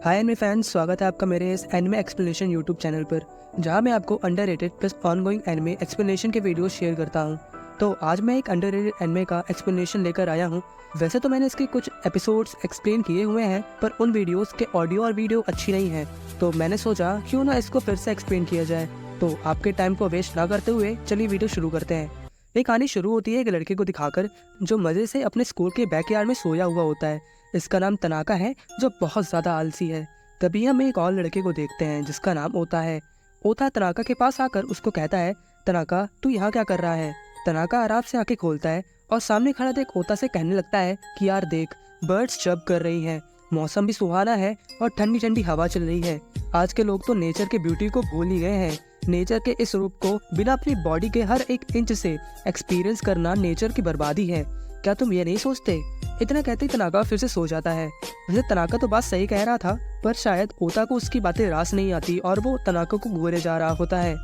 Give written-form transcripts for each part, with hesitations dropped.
हाय anime fans, स्वागत है आपका मेरे इस एनिमे एक्सप्लेनेशन यूट्यूब चैनल पर, जहां मैं आपको underrated plus ongoing anime explanation के वीडियो शेयर करता हूं। तो आज मैं एक अंडररेटेड एनिमे का एक्सप्लेनेशन लेकर आया हूं। वैसे तो मैंने इसके कुछ एपिसोड्स एक्सप्लेन किए हुए हैं, पर उन वीडियोस के ऑडियो और वीडियो अच्छी नहीं है, तो मैंने सोचा क्यों ना इसको फिर से एक्सप्लेन किया जाए। तो आपके टाइम को वेस्ट ना करते हुए चलिए वीडियो शुरू करते हैं। ये कहानी शुरू होती है एक लड़के को दिखाकर जो मज़े से अपने स्कूल के बैकयार्ड में सोया हुआ होता है। इसका नाम तनाका है, जो बहुत ज़्यादा आलसी है। तभी हम एक और लड़के को देखते हैं जिसका नाम ओता है। ओता तनाका के पास आकर उसको कहता है, तनाका तू यहाँ क्या कर रहा है। तनाका आराम से आंखें खोलता है और सामने खड़ा देख ओता से कहने लगता है कि यार देख, बर्ड्स चब कर रही हैं, मौसम भी सुहाना है और ठंडी ठंडी हवा चल रही है। आज के लोग तो नेचर के ब्यूटी को भूल ही गए हैं। नेचर के इस रूप को बिना अपनी बॉडी के हर एक इंच से एक्सपीरियंस करना नेचर की बर्बादी है। क्या तुम ये नहीं सोचते। इतना कहते ही तनाका फिर से सो जाता है। वैसे तनाका तो बात सही कह रहा था, पर शायद ओता को उसकी बातें रास नहीं आती और वो तनाका को घूरे जा रहा होता है।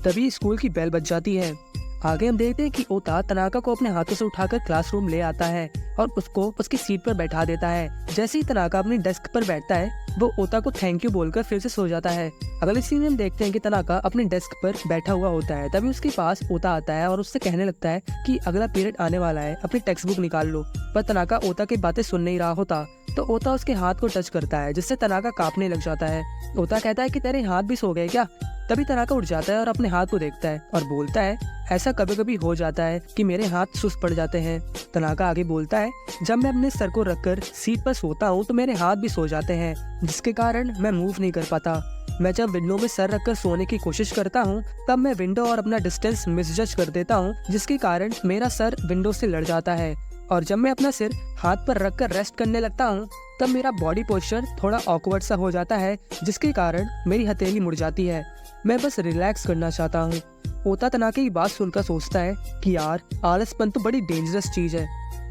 तभी स्कूल की बेल बज जाती है। आगे हम देखते हैं कि ओता तनाका को अपने हाथों से उठाकर क्लासरूम ले आता है और उसको उसकी सीट पर बैठा देता है। जैसे ही तनाका अपनी डेस्क पर बैठता है, वो ओता को थैंक यू बोलकर फिर से सो जाता है। अगले सीन में हम देखते हैं कि तनाका अपनी डेस्क पर बैठा हुआ होता है। तभी उसके पास ओता आता है और उससे कहने लगता है कि अगला पीरियड आने वाला है, अपनी टेक्स्ट बुक निकाल लो। पर तनाका ओता की बातें सुन नहीं रहा होता, तो ओता उसके हाथ को टच करता है, जिससे तनाका कांपने लग जाता है। ओता कहता है कि तेरे हाथ भी सो गए क्या। तभी तनाका उठ जाता है और अपने हाथ को देखता है और बोलता है, ऐसा कभी कभी हो जाता है कि मेरे हाथ सुस्त पड़ जाते हैं। तनाका आगे बोलता है, जब मैं अपने सर को रखकर सीट पर सोता हूँ तो मेरे हाथ भी सो जाते हैं, जिसके कारण मैं मूव नहीं कर पाता। मैं जब विंडो में सर रखकर सोने की कोशिश करता हूँ, तब मैं विंडो और अपना डिस्टेंस मिसजज कर देता हूँ, जिसके कारण मेरा सर विंडो से लड़ जाता है। और जब मैं अपना सिर हाथ पर रखकर रेस्ट करने लगता हूँ, तब मेरा बॉडी पोस्चर थोड़ा ऑकवर्ड सा हो जाता है, जिसके कारण मेरी हथेली मुड़ जाती है। मैं बस रिलैक्स करना चाहता हूँ। ओता तनाके की बात सुनकर सोचता है कि यार, आलसपन तो बड़ी डेंजरस चीज है।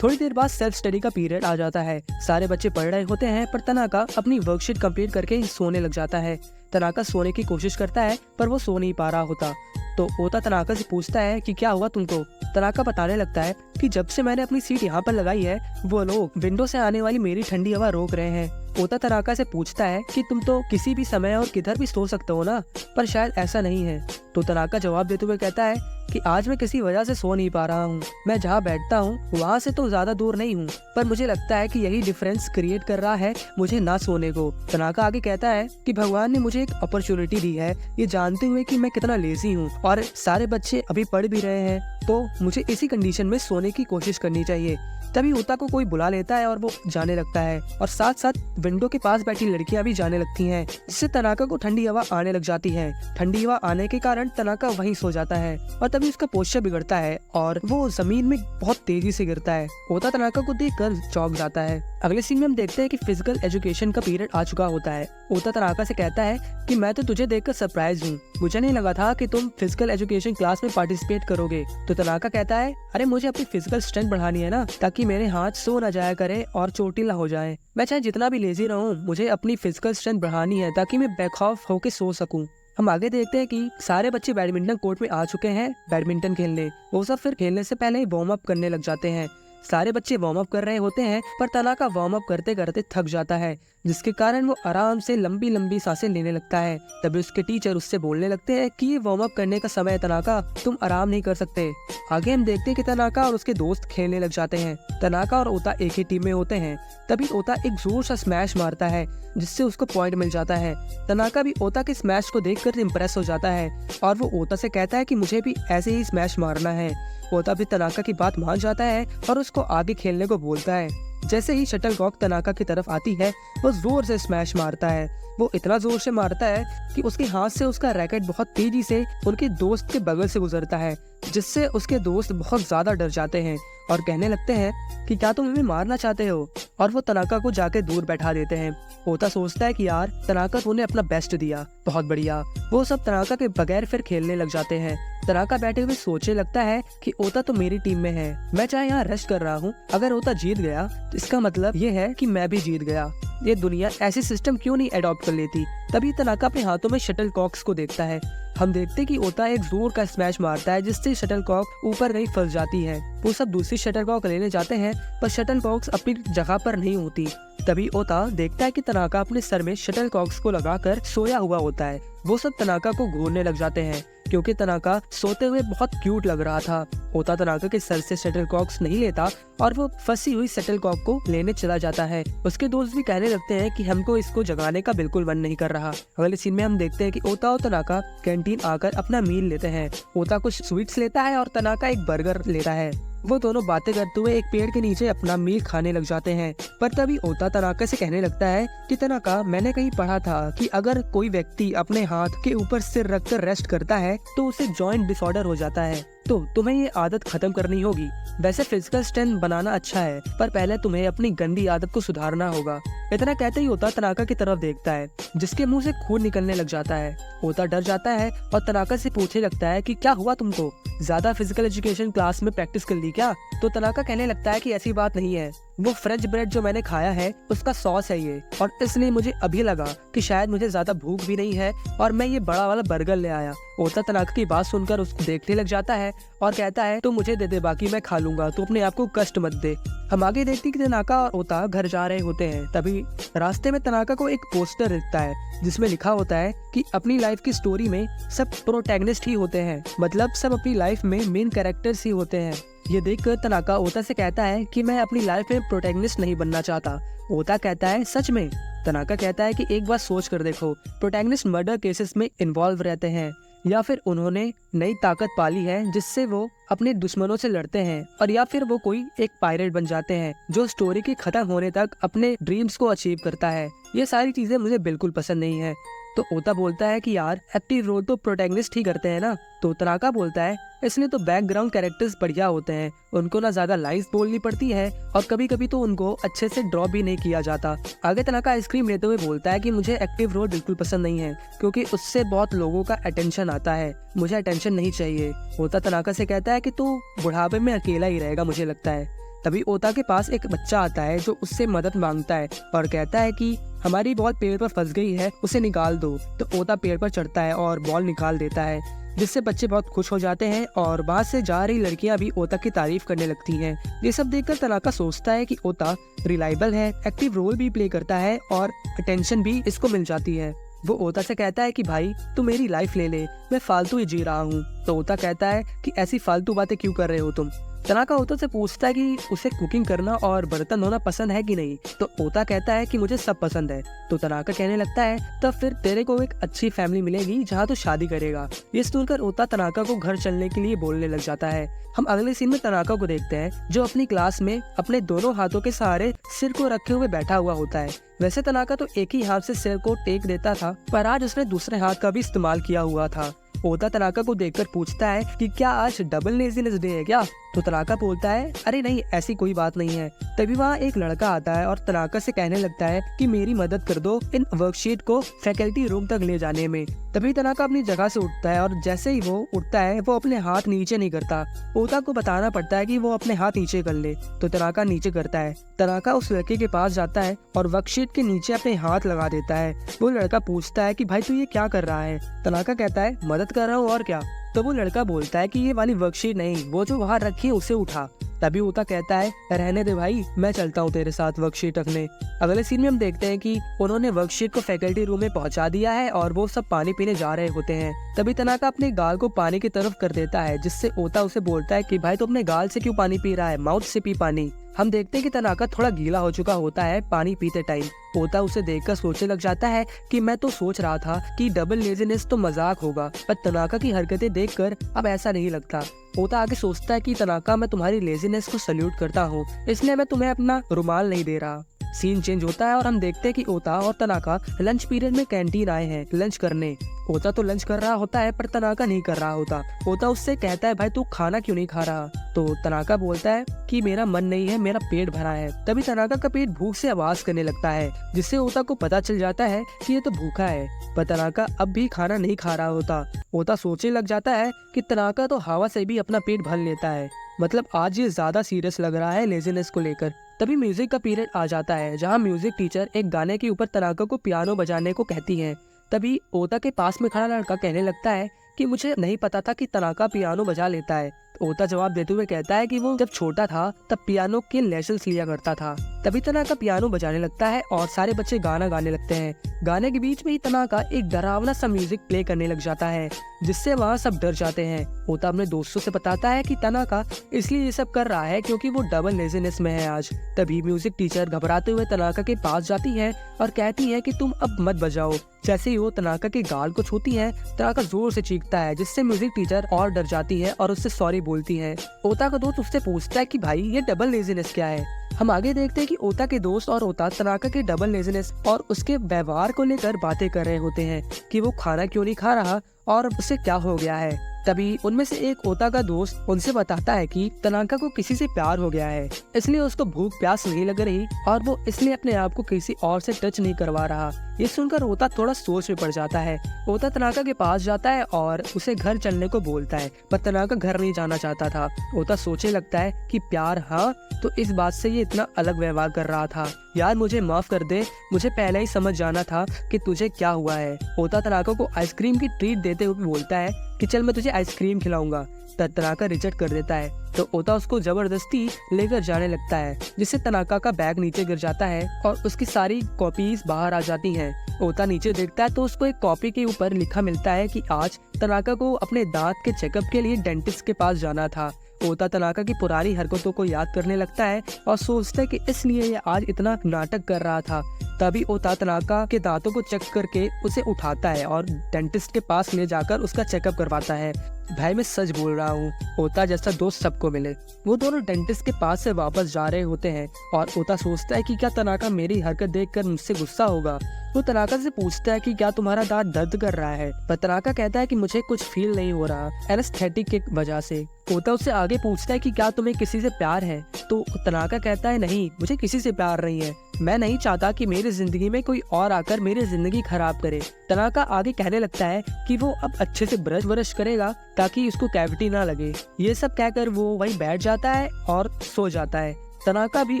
थोड़ी देर बाद सेल्फ स्टडी का पीरियड आ जाता है। सारे बच्चे पढ़ रहे होते हैं, पर तनाका अपनी वर्कशीट कंप्लीट करके सोने लग जाता है। तनाका सोने की कोशिश करता है, पर वो सो नहीं पा रहा होता। तो ओता तनाका से पूछता है कि क्या हुआ तुमको। तनाका बताने लगता है कि जब से मैंने अपनी सीट यहाँ पर लगाई है, वो लोग विंडो से आने वाली मेरी ठंडी हवा रोक रहे हैं। ओता तनाका से पूछता है कि तुम तो किसी भी समय और किधर भी सो सकते हो ना, पर शायद ऐसा नहीं है। तो तनाका जवाब देते हुए कहता है कि आज मैं किसी वजह से सो नहीं पा रहा हूँ। मैं जहाँ बैठता हूँ वहाँ से तो ज्यादा दूर नहीं हूँ, पर मुझे लगता है कि यही डिफरेंस क्रिएट कर रहा है मुझे ना सोने को। तनाका आगे कहता है कि भगवान ने मुझे एक अपॉर्चुनिटी दी है, ये जानते हुए कि मैं कितना लेजी हूँ और सारे बच्चे अभी पढ़ भी रहे हैं, तो मुझे इसी कंडीशन में सोने की कोशिश करनी चाहिए। तभी ओता को कोई बुला लेता है और वो जाने लगता है, और साथ साथ विंडो के पास बैठी लड़कियां भी जाने लगती हैं, जिससे तनाका को ठंडी हवा आने लग जाती है। ठंडी हवा आने के कारण तनाका वहीं सो जाता है और तभी उसका पोस्चर बिगड़ता है और वो जमीन में बहुत तेजी से गिरता है। ओता तनाका को देखकर चौंक जाता है। अगले सीन में हम देखते हैं कि फिजिकल एजुकेशन का पीरियड आ चुका होता है। ओता तनाका से कहता है कि मैं तो तुझे देखकर सरप्राइज हूँ, मुझे नहीं लगा था कि तुम फिजिकल एजुकेशन क्लास में पार्टिसिपेट करोगे। तो तनाका कहता है, अरे मुझे अपनी फिजिकल स्ट्रेंथ बढ़ानी है ना, ताकि मेरे हाथ सो न जाया करे और चोटिल न हो जाए। मैं चाहे जितना भी लेजी रहूं, मुझे अपनी फिजिकल स्ट्रेंथ बढ़ानी है ताकि मैं बेखौफ होकर सो सकूं। हम आगे देखते हैं कि सारे बच्चे बैडमिंटन कोर्ट में आ चुके हैं बैडमिंटन खेलने। वो सब फिर खेलने से पहले ही वार्म अप करने लग जाते हैं। सारे बच्चे वार्म अप कर रहे होते हैं, पर तनाका वार्म अप करते करते थक जाता है, जिसके कारण वो आराम से लंबी लंबी सांसें लेने लगता है। तभी उसके टीचर उससे बोलने लगते हैं कि ये वार्म अप करने का समय है तनाका, तुम आराम नहीं कर सकते। आगे हम देखते हैं कि तनाका और उसके दोस्त खेलने लग जाते हैं। तनाका और ओता एक ही टीम में होते हैं। तभी ओता एक जोर सा स्मैश मारता है, जिससे उसको पॉइंट मिल जाता है। तनाका भी ओता के स्मैश को देखकर इम्प्रेस हो जाता है और वो ओता से कहता है कि मुझे भी ऐसे ही स्मैश मारना है। ओता भी तनाका की बात मान जाता है और उसको आगे खेलने को बोलता है। जैसे ही शटलकॉक तनाका की तरफ आती है, वो जोर से स्मैश मारता है। वो इतना जोर से मारता है कि उसके हाथ से उसका रैकेट बहुत तेजी से उनके दोस्त के बगल से गुजरता है, जिससे उसके दोस्त बहुत ज्यादा डर जाते हैं और कहने लगते हैं कि क्या तुम हमें मारना चाहते हो, और वो तनाका को जाके दूर बैठा देते हैं। ओता सोचता है कि यार तनाका तूने अपना बेस्ट दिया, बहुत बढ़िया। वो सब तनाका के बगैर फिर खेलने लग जाते हैं। तनाका बैठे हुए सोचने लगता है कि ओता तो मेरी टीम में है, मैं चाहे यहाँ रेस्ट कर रहा हूँ, अगर ओता जीत गया तो इसका मतलब ये है कि मैं भी जीत गया। ये दुनिया ऐसी सिस्टम क्यों नहीं अडॉप्ट कर लेती। तभी तनाका अपने हाथों में शटल कॉक्स को देखता है। हम देखते कि ओता एक जोर का स्मैश मारता है जिससे शटलकॉक ऊपर नहीं फंस जाती है। वो सब दूसरी शटलकॉक लेने जाते हैं पर शटलकॉक्स अपनी जगह पर नहीं होती। तभी ओता देखता है कि तनाका अपने सर में शटलकॉक्स को लगाकर सोया हुआ होता है। वो सब तनाका को घूरने लग जाते हैं क्योंकि तनाका सोते हुए बहुत क्यूट लग रहा था। ओता तनाका के सर से शटलकॉक्स नहीं लेता और वो फंसी हुई शटलकॉक को लेने चला जाता है। उसके दोस्त भी कहने लगते हैं कि हमको इसको जगाने का बिल्कुल मन नहीं कर रहा। अगले सीन में हम देखते हैं कि ओता और तनाका कैंटीन आकर अपना मील लेते हैं। ओता कुछ स्वीट्स लेता है और तनाका एक बर्गर लेता है। वो दोनों बातें करते हुए एक पेड़ के नीचे अपना मील खाने लग जाते हैं। पर तभी ओता तनाका से कहने लगता है कि तनाका, मैंने कहीं पढ़ा था कि अगर कोई व्यक्ति अपने हाथ के ऊपर सिर रखकर रेस्ट करता है तो उसे जॉइंट डिसऑर्डर हो जाता है, तो तुम्हें ये आदत खत्म करनी होगी। वैसे फिजिकल स्ट्रेंथ बनाना अच्छा है पर पहले तुम्हें अपनी गंदी आदत को सुधारना होगा। इतना कहते ही ओता तनाका की तरफ देखता है जिसके मुंह से खून निकलने लग जाता है। ओता डर जाता है और तनाका से पूछने लगता है कि क्या हुआ तुमको, ज्यादा फिजिकल एजुकेशन क्लास में प्रैक्टिस कर ली क्या? तो तनाका कहने लगता है कि ऐसी बात नहीं है, वो फ्रेंच ब्रेड जो मैंने खाया है उसका सॉस है ये, और इसलिए मुझे अभी लगा कि शायद मुझे ज्यादा भूख भी नहीं है और मैं ये बड़ा वाला बर्गर ले आया। ओता तनाका की बात सुनकर उसको देखने लग जाता है और कहता है तो मुझे दे दे, बाकी मैं खा लूंगा, तो अपने आप को कष्ट मत दे। हम आगे देखते कि तनाका और ओता घर जा रहे होते हैं। तभी रास्ते में तनाका को एक पोस्टर दिखता है जिसमें लिखा होता है कि अपनी लाइफ की स्टोरी में सब प्रोटैगनिस्ट ही होते हैं, मतलब सब अपनी लाइफ में मेन कैरेक्टर्स ही होते हैं। ये देखकर तनाका ओता से कहता है कि मैं अपनी लाइफ में प्रोटैगनिस्ट नहीं बनना चाहता। ओता कहता है सच में? तनाका कहता है कि एक बार सोच कर देखो, प्रोटैगनिस्ट मर्डर केसेस में इन्वॉल्व रहते हैं या फिर उन्होंने नई ताकत पाली है जिससे वो अपने दुश्मनों से लड़ते हैं, और या फिर वो कोई एक पायरेट बन जाते हैं जो स्टोरी के खत्म होने तक अपने ड्रीम्स को अचीव करता है। ये सारी चीजें मुझे बिल्कुल पसंद नहीं है। तो ओता बोलता है कि यार एक्टिव रोल तो प्रोटैगनिस्ट ही करते हैं ना। तो तनाका बोलता है इसलिए तो बैकग्राउंड कैरेक्टर्स बढ़िया होते हैं, उनको ना ज्यादा लाइन्स बोलनी पड़ती है और कभी कभी तो उनको अच्छे से ड्रॉ भी नहीं किया जाता। आगे तनाका आइसक्रीम लेते हुए बोलता है कि मुझे एक्टिव रोल बिल्कुल पसंद नहीं है क्योंकि उससे बहुत लोगों का अटेंशन आता है, मुझे अटेंशन नहीं चाहिए। ओता तनाका से कहता है कि तू बुढ़ापे में अकेला ही रहेगा मुझे लगता है। तभी ओता के पास एक बच्चा आता है जो उससे मदद मांगता है और कहता है कि हमारी बॉल पेड़ पर फंस गई है, उसे निकाल दो। तो ओता पेड़ पर चढ़ता है और बॉल निकाल देता है जिससे बच्चे बहुत खुश हो जाते हैं और बाहर से जा रही लड़कियां भी ओता की तारीफ करने लगती हैं। ये सब देखकर तनाका सोचता है कि ओता रिलायबल है, एक्टिव रोल भी प्ले करता है और अटेंशन भी इसको मिल जाती है। वो ओता से कहता है कि भाई तू मेरी लाइफ ले ले, मैं फालतू ही जी रहा हूँ। तो ओता कहता है कि ऐसी फालतू बातें क्यों कर रहे हो तुम। तनाका ओता से पूछता है कि उसे कुकिंग करना और बर्तन धोना पसंद है कि नहीं। तो ओता कहता है कि मुझे सब पसंद है। तो तनाका कहने लगता है तब फिर तेरे को एक अच्छी फैमिली मिलेगी जहाँ तू शादी करेगा। ये सुनकर ओता तनाका को घर चलने के लिए बोलने लग जाता है। हम अगले सीन में तनाका को देखते हैं जो अपनी क्लास में अपने दोनों हाथों के सहारे सिर को रखे हुए बैठा हुआ होता है। वैसे तनाका तो एक ही हाथ से सिर को टेक देता था पर आज उसने दूसरे हाथ का भी इस्तेमाल किया हुआ था। ओता तनाका को देखकर पूछता है कि क्या आज डबल लेजीनेस डे है क्या। तो तनाका बोलता है अरे नहीं, ऐसी कोई बात नहीं है। तभी वहाँ एक लड़का आता है और तनाका से कहने लगता है कि मेरी मदद कर दो इन वर्कशीट को फैकल्टी रूम तक ले जाने में। तभी तनाका अपनी जगह से उठता है और जैसे ही वो उठता है वो अपने हाथ नीचे नहीं करता। ओता को बताना पड़ता है कि वो अपने हाथ नीचे कर ले। तो तनाका नीचे करता है। तनाका उस लड़के के पास जाता है और वर्कशीट के नीचे अपने हाथ लगा देता है। वो लड़का पूछता है कि भाई तू ये क्या कर रहा है। तनाका कहता है मदद कर रहा हूँ और क्या। तो वो लड़का बोलता है कि ये वाली वर्कशीट नहीं, वो जो वहाँ रखी है उसे उठा। तभी ओता कहता है रहने दे भाई, मैं चलता हूँ तेरे साथ वर्कशीट रखने। अगले सीन में हम देखते हैं कि उन्होंने वर्कशीट को फैकल्टी रूम में पहुंचा दिया है और वो सब पानी पीने जा रहे होते हैं। तभी तनाका अपने गाल को पानी की तरफ कर देता है जिससे ओता उसे बोलता है कि भाई तो अपने गाल से क्यों पानी पी रहा है, माउथ से पी पानी। हम देखते हैं कि तनाका थोड़ा गीला हो चुका होता है पानी पीते टाइम। ओता उसे देखकर सोचने लग जाता है कि मैं तो सोच रहा था कि डबल लेजीनेस तो मजाक होगा, पर तनाका की हरकतें देखकर अब ऐसा नहीं लगता। ओता आगे सोचता है कि तनाका मैं तुम्हारी लेजीनेस को सल्यूट करता हूँ, इसलिए मैं तुम्हें अपना रुमाल नहीं दे रहा। सीन चेंज होता है और हम देखते हैं कि ओता और तनाका लंच पीरियड में कैंटीन आए हैं लंच करने। ओता तो लंच कर रहा होता है पर तनाका नहीं कर रहा होता। ओता उससे कहता है भाई तू खाना क्यों नहीं खा रहा। तो तनाका बोलता है कि मेरा मन नहीं है, मेरा पेट भरा है। तभी तनाका का पेट भूख से आवाज करने लगता है जिससे ओता को पता चल जाता है कि ये तो भूखा है, पर तनाका अब भी खाना नहीं खा रहा होता। ओता सोचने लग जाता है कि तनाका तो हवा से भी अपना पेट भर लेता है, मतलब आज ये ज्यादा सीरियस लग रहा है लेजीनेस को लेकर। तभी म्यूजिक का पीरियड आ जाता है जहाँ म्यूजिक टीचर एक गाने के ऊपर तनाका को पियानो बजाने को कहती है। तभी ओता के पास में खड़ा लड़का कहने लगता है कि मुझे नहीं पता था कि तनाका पियानो बजा लेता है। ओता जवाब देते हुए कहता है कि वो जब छोटा था तब पियानो के लेसन्स लिया करता था। तभी तनाका पियानो बजाने लगता है और सारे बच्चे गाना गाने लगते हैं। गाने के बीच में ही तनाका एक डरावना सा म्यूजिक प्ले करने लग जाता है, जिससे वहाँ सब डर जाते हैं। ओता अपने दोस्तों से बताता है कि तनाका इसलिए ये सब कर रहा है क्योंकि वो डबल लेजीनेस में है आज। तभी म्यूजिक टीचर घबराते हुए तनाका के पास जाती है और कहती है कि तुम अब मत बजाओ। जैसे ही वो तनाका के गाल को छूती है, तनाका जोर से चीखता है, जिससे म्यूजिक टीचर और डर जाती है और उससे सॉरी बोलती है। ओता का दोस्त उससे पूछता है कि भाई ये डबल लेजीनेस क्या है। हम आगे देखते हैं कि ओता के दोस्त और ओता तनाका के डबल लेजीनेस और उसके व्यवहार को लेकर बातें कर रहे होते हैं कि वो खाना क्यों नहीं खा रहा और उसे क्या हो गया है। तभी उनमें से एक ओता का दोस्त उनसे बताता है कि तनाका को किसी से प्यार हो गया है, इसलिए उसको भूख प्यास नहीं लग रही और वो इसलिए अपने आप को किसी और से टच नहीं करवा रहा। ये सुनकर ओता थोड़ा सोच में पड़ जाता है। ओता तनाका के पास जाता है और उसे घर चलने को बोलता है, पर तनाका घर नहीं जाना चाहता था। ओता सोचने लगता है कि प्यार हाँ, तो इस बात से ये इतना अलग व्यवहार कर रहा था। यार मुझे माफ कर दे, मुझे पहले ही समझ जाना था कि तुझे क्या हुआ है। ओता तनाका को आइसक्रीम की ट्रीट देते हुए बोलता है कि चल मैं तुझे आइसक्रीम खिलाऊंगा। तनाका रिजेक्ट कर देता है तो ओता उसको जबरदस्ती लेकर जाने लगता है, जिससे तनाका का बैग नीचे गिर जाता है और उसकी सारी कॉपीज बाहर आ जाती हैं। ओता नीचे देखता है तो उसको एक कॉपी के ऊपर लिखा मिलता है कि आज तनाका को अपने दांत के चेकअप के लिए डेंटिस्ट के पास जाना था। ओता तनाका की पुरानी हरकतों को याद करने लगता है और सोचता है कि इसलिए ये आज इतना नाटक कर रहा था। तभी ओता तनाका के दांतों को चेक करके उसे उठाता है और डेंटिस्ट के पास ले जाकर उसका चेकअप करवाता है। भाई मैं सच बोल रहा हूँ, ओता जैसा दोस्त सबको मिले। वो दोनों डेंटिस्ट के पास से वापस जा रहे होते हैं और ओता सोचता है कि क्या तनाका मेरी हरकत देखकर मुझसे गुस्सा होगा। वो तनाका से पूछता है कि क्या तुम्हारा दांत दर्द कर रहा है, पर तनाका कहता है कि मुझे कुछ फील नहीं हो रहा एनेस्थेटिक के वजह से। ओता उससे आगे पूछता है कि क्या तुम्हें किसी से प्यार है, तो तनाका कहता है नहीं, मुझे किसी से प्यार नहीं है। मैं नहीं चाहता कि मेरी जिंदगी में कोई और आकर मेरी जिंदगी खराब करे। तनाका आगे कहने लगता है कि वो अब अच्छे से ब्रश व्रश करेगा ताकि उसको कैविटी ना लगे। ये सब कहकर वो वहीं बैठ जाता है और सो जाता है। तनाका भी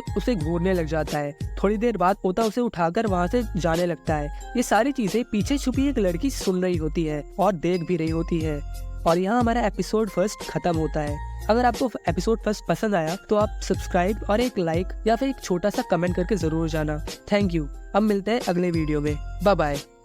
उसे घूरने लग जाता है। थोड़ी देर बाद ओता उसे उठाकर वहाँ से जाने लगता है। ये सारी चीजें पीछे छुपी एक लड़की सुन रही होती है और देख भी रही होती है। और यहाँ हमारा एपिसोड फर्स्ट खत्म होता है। अगर आपको एपिसोड फर्स्ट पसंद आया तो आप सब्सक्राइब और एक लाइक या फिर एक छोटा सा कमेंट करके जरूर जाना। Thank you. अब मिलते हैं अगले वीडियो में। Bye bye.